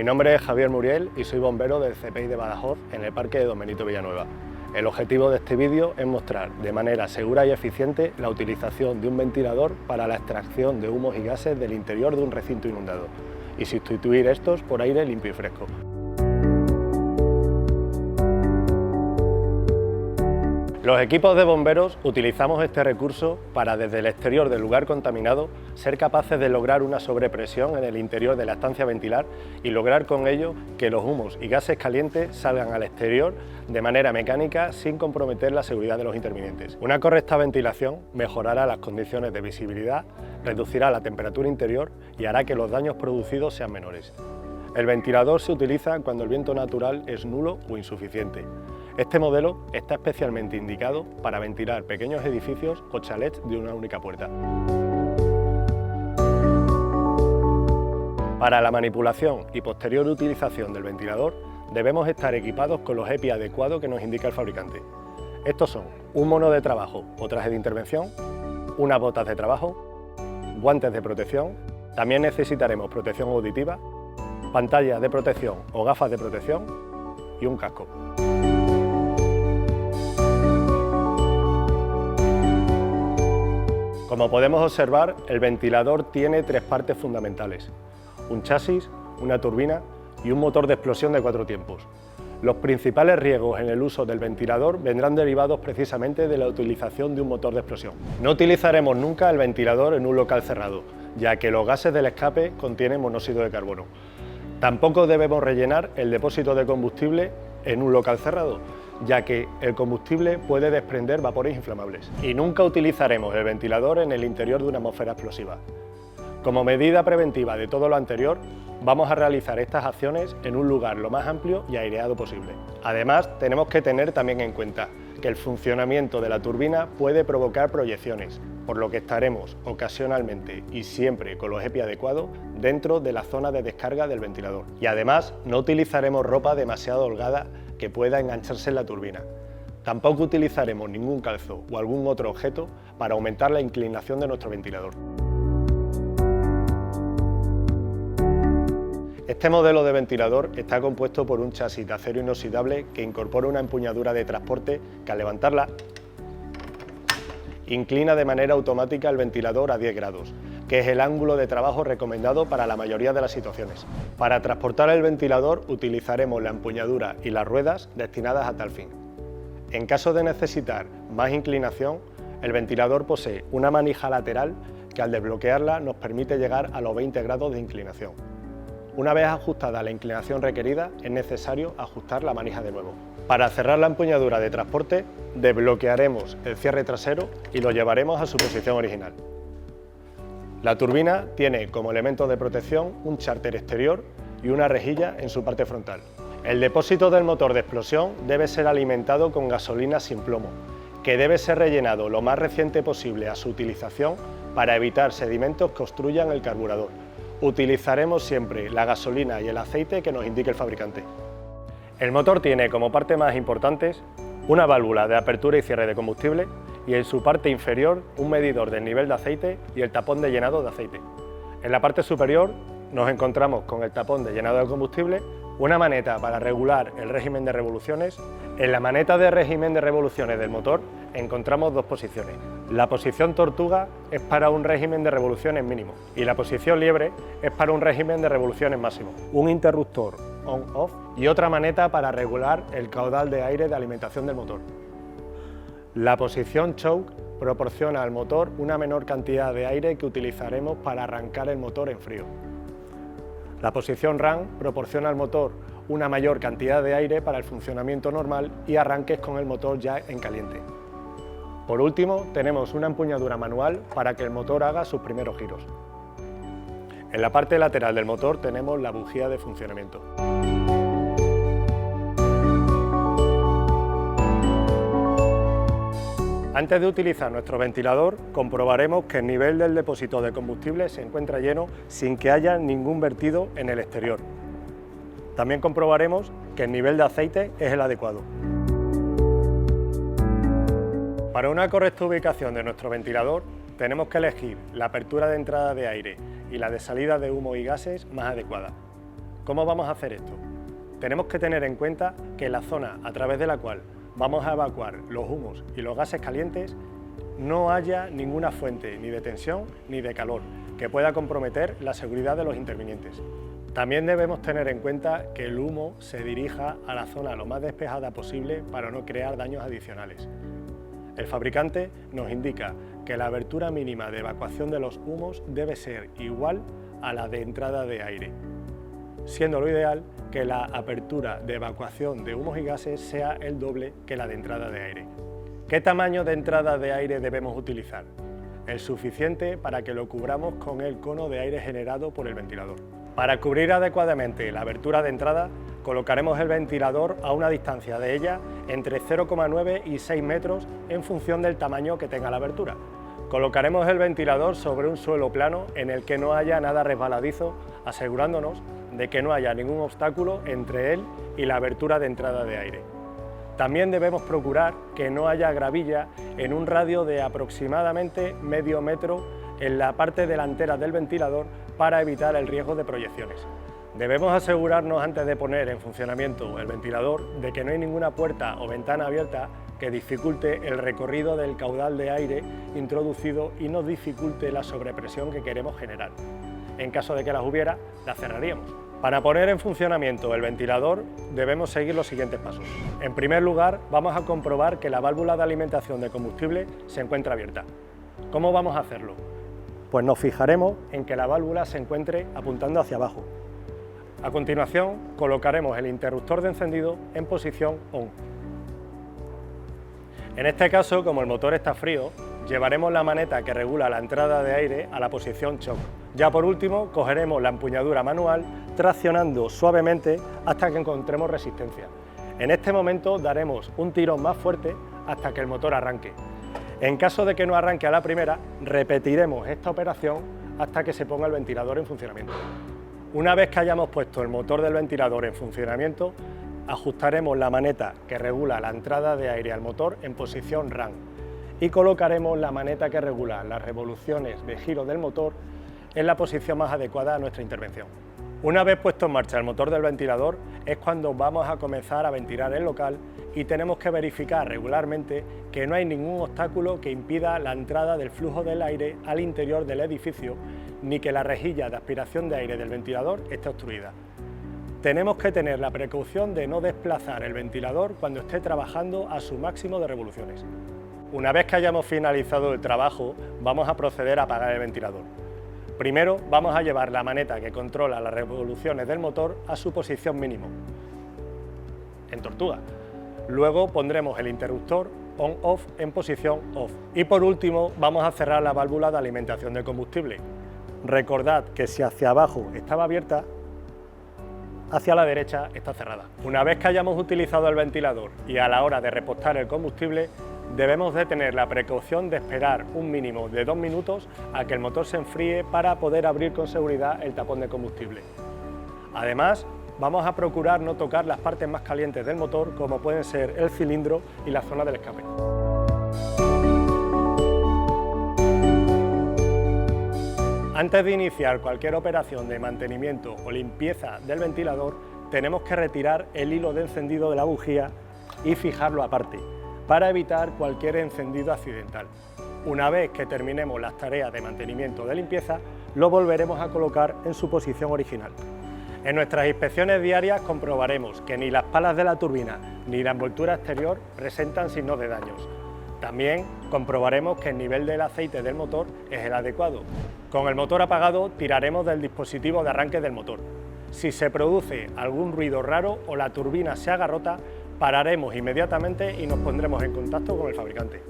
nombre es Javier Muriel y soy bombero del CPI de Badajoz en el Parque de Don Benito Villanueva. El objetivo de este vídeo es mostrar de manera segura y eficiente la utilización de un ventilador para la extracción de humos y gases del interior de un recinto inundado y sustituir estos por aire limpio y fresco. Los equipos de bomberos utilizamos este recurso para, desde el exterior del lugar contaminado, ser capaces de lograr una sobrepresión en el interior de la estancia a ventilar y lograr con ello que los humos y gases calientes salgan al exterior de manera mecánica sin comprometer la seguridad de los intervinientes. Una correcta ventilación mejorará las condiciones de visibilidad, reducirá la temperatura interior y hará que los daños producidos sean menores. El ventilador se utiliza cuando el viento natural es nulo o insuficiente. Este modelo está especialmente indicado para ventilar pequeños edificios o chalets de una única puerta. Para la manipulación y posterior utilización del ventilador, debemos estar equipados con los EPI adecuados que nos indica el fabricante. Estos son un mono de trabajo o traje de intervención, unas botas de trabajo, guantes de protección, también necesitaremos protección auditiva, pantallas de protección o gafas de protección y un casco. Como podemos observar, el ventilador tiene tres partes fundamentales: un chasis, una turbina y un motor de explosión de 4 tiempos. Los principales riesgos en el uso del ventilador vendrán derivados precisamente de la utilización de un motor de explosión. No utilizaremos nunca el ventilador en un local cerrado, ya que los gases del escape contienen monóxido de carbono. Tampoco debemos rellenar el depósito de combustible en un local cerrado, ya que el combustible puede desprender vapores inflamables. Y nunca utilizaremos el ventilador en el interior de una atmósfera explosiva. Como medida preventiva de todo lo anterior, vamos a realizar estas acciones en un lugar lo más amplio y aireado posible. Además, tenemos que tener también en cuenta que el funcionamiento de la turbina puede provocar proyecciones, por lo que estaremos ocasionalmente y siempre con los EPI adecuados dentro de la zona de descarga del ventilador. Y además, no utilizaremos ropa demasiado holgada que pueda engancharse en la turbina. Tampoco utilizaremos ningún calzo o algún otro objeto para aumentar la inclinación de nuestro ventilador. Este modelo de ventilador está compuesto por un chasis de acero inoxidable que incorpora una empuñadura de transporte que, al levantarla, inclina de manera automática el ventilador a 10 grados, que es el ángulo de trabajo recomendado para la mayoría de las situaciones. Para transportar el ventilador utilizaremos la empuñadura y las ruedas destinadas a tal fin. En caso de necesitar más inclinación, el ventilador posee una manija lateral que, al desbloquearla, nos permite llegar a los 20 grados de inclinación. Una vez ajustada la inclinación requerida, es necesario ajustar la manija de nuevo. Para cerrar la empuñadura de transporte, desbloquearemos el cierre trasero y lo llevaremos a su posición original. La turbina tiene como elemento de protección un chárter exterior y una rejilla en su parte frontal. El depósito del motor de explosión debe ser alimentado con gasolina sin plomo, que debe ser rellenado lo más reciente posible a su utilización para evitar sedimentos que obstruyan el carburador. Utilizaremos siempre la gasolina y el aceite que nos indique el fabricante. El motor tiene como parte más importantes una válvula de apertura y cierre de combustible y en su parte inferior un medidor del nivel de aceite y el tapón de llenado de aceite. En la parte superior nos encontramos con el tapón de llenado de combustible, una maneta para regular el régimen de revoluciones. En la maneta de régimen de revoluciones del motor encontramos dos posiciones. La posición tortuga es para un régimen de revoluciones mínimo y la posición liebre es para un régimen de revoluciones máximo. Un interruptor on-off y otra maneta para regular el caudal de aire de alimentación del motor. La posición choke proporciona al motor una menor cantidad de aire que utilizaremos para arrancar el motor en frío. La posición run proporciona al motor una mayor cantidad de aire para el funcionamiento normal y arranques con el motor ya en caliente. Por último, tenemos una empuñadura manual para que el motor haga sus primeros giros. En la parte lateral del motor tenemos la bujía de funcionamiento. Antes de utilizar nuestro ventilador, comprobaremos que el nivel del depósito de combustible se encuentra lleno sin que haya ningún vertido en el exterior. También comprobaremos que el nivel de aceite es el adecuado. Para una correcta ubicación de nuestro ventilador, tenemos que elegir la apertura de entrada de aire y la de salida de humo y gases más adecuada. ¿Cómo vamos a hacer esto? Tenemos que tener en cuenta que la zona a través de la cual vamos a evacuar los humos y los gases calientes no haya ninguna fuente ni de tensión ni de calor que pueda comprometer la seguridad de los intervinientes. También debemos tener en cuenta que el humo se dirija a la zona lo más despejada posible para no crear daños adicionales. El fabricante nos indica que la abertura mínima de evacuación de los humos debe ser igual a la de entrada de aire, siendo lo ideal que la apertura de evacuación de humos y gases sea el doble que la de entrada de aire. ¿Qué tamaño de entrada de aire debemos utilizar? El suficiente para que lo cubramos con el cono de aire generado por el ventilador. Para cubrir adecuadamente la abertura de entrada, colocaremos el ventilador a una distancia de ella entre 0,9 y 6 metros en función del tamaño que tenga la abertura. Colocaremos el ventilador sobre un suelo plano en el que no haya nada resbaladizo, asegurándonos de que no haya ningún obstáculo entre él y la abertura de entrada de aire. También debemos procurar que no haya gravilla en un radio de aproximadamente medio metro en la parte delantera del ventilador para evitar el riesgo de proyecciones. Debemos asegurarnos antes de poner en funcionamiento el ventilador de que no hay ninguna puerta o ventana abierta que dificulte el recorrido del caudal de aire introducido y nos dificulte la sobrepresión que queremos generar. En caso de que las hubiera, las cerraríamos. Para poner en funcionamiento el ventilador debemos seguir los siguientes pasos. En primer lugar, vamos a comprobar que la válvula de alimentación de combustible se encuentra abierta. ¿Cómo vamos a hacerlo? Pues nos fijaremos en que la válvula se encuentre apuntando hacia abajo. A continuación, colocaremos el interruptor de encendido en posición ON. En este caso, como el motor está frío, llevaremos la maneta que regula la entrada de aire a la posición Shock. Ya por último, cogeremos la empuñadura manual traccionando suavemente hasta que encontremos resistencia. En este momento daremos un tirón más fuerte hasta que el motor arranque. En caso de que no arranque a la primera, repetiremos esta operación hasta que se ponga el ventilador en funcionamiento. Una vez que hayamos puesto el motor del ventilador en funcionamiento, ajustaremos la maneta que regula la entrada de aire al motor en posición RAN y colocaremos la maneta que regula las revoluciones de giro del motor en la posición más adecuada a nuestra intervención. Una vez puesto en marcha el motor del ventilador es cuando vamos a comenzar a ventilar el local y tenemos que verificar regularmente que no hay ningún obstáculo que impida la entrada del flujo del aire al interior del edificio ni que la rejilla de aspiración de aire del ventilador esté obstruida. Tenemos que tener la precaución de no desplazar el ventilador cuando esté trabajando a su máximo de revoluciones. Una vez que hayamos finalizado el trabajo, vamos a proceder a apagar el ventilador. Primero vamos a llevar la maneta que controla las revoluciones del motor a su posición mínimo, en tortuga. Luego pondremos el interruptor ON-OFF en posición OFF. Y por último vamos a cerrar la válvula de alimentación de combustible. Recordad que si hacia abajo estaba abierta, hacia la derecha está cerrada. Una vez que hayamos utilizado el ventilador y a la hora de repostar el combustible, debemos de tener la precaución de esperar un mínimo de 2 minutos a que el motor se enfríe para poder abrir con seguridad el tapón de combustible. Además, vamos a procurar no tocar las partes más calientes del motor, como pueden ser el cilindro y la zona del escape. Antes de iniciar cualquier operación de mantenimiento o limpieza del ventilador, tenemos que retirar el hilo de encendido de la bujía y fijarlo aparte, para evitar cualquier encendido accidental. Una vez que terminemos las tareas de mantenimiento de limpieza, lo volveremos a colocar en su posición original. En nuestras inspecciones diarias comprobaremos que ni las palas de la turbina ni la envoltura exterior presentan signos de daños. También comprobaremos que el nivel del aceite del motor es el adecuado. Con el motor apagado tiraremos del dispositivo de arranque del motor. Si se produce algún ruido raro o la turbina se haga rota, pararemos inmediatamente y nos pondremos en contacto con el fabricante.